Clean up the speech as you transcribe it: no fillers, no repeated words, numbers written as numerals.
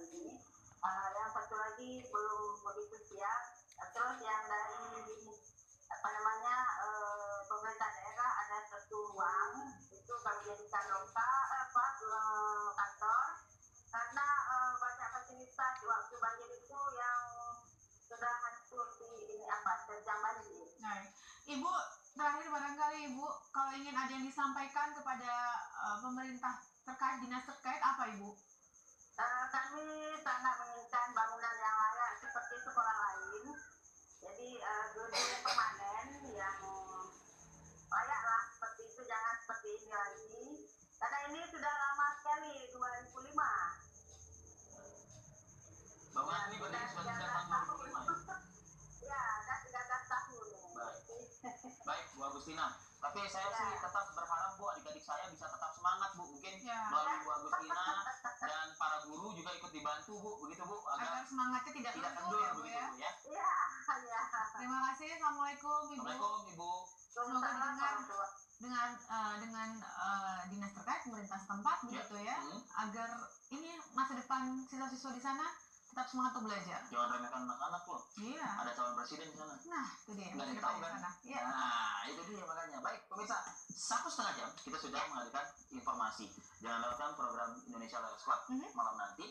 ini. Yang satu lagi belum begitu siap. Terus yang dari pemerintah daerah ada satu ruang itu kami jadikan kantor karena banyak fasilitas waktu banjir itu yang sudah hancur terjang banjir. Nah, Ibu terakhir barangkali Ibu kalau ingin ada yang disampaikan kepada pemerintah terkait dinas terkait apa Ibu? Kami sangat menginginkan bangunan yang layak seperti sekolah lain. Jadi gedung permanen yang layak lah seperti itu, jangan seperti ini lagi. Karena ini sudah lama sekali, 2005. Bangunan ini berdiri sudah sejak tahun 2005 ya? Ya, sudah 13 tahun. Baik, Bu Agustina. Tapi saya sih tetap berharap Bu, adik-adik saya bisa tetap semangat Bu. Mungkin melalui Bu Agustina dan para guru juga ikut dibantu Bu, begitu Bu, agar semangatnya tidak kendur ya, begitu Bu ya. Iya. Terima kasih. Assalamualaikum Ibu. Assalamualaikum Ibu. Semoga dengan dinas terkait pemerintah setempat begitu ya, agar ini masa depan siswa-siswa di sana tetap semangat untuk belajar. Jangan remehkan anak-anak loh. Iya. Ada calon presiden di sana. Nah, itu dia. Nggak ada tahu kan? Ya. Nah, itu dia makanya. Baik, pemirsa, 1,5 jam kita sudah menghadirkan informasi. Jangan lewatkan program Indonesia Leaders Club malam nanti.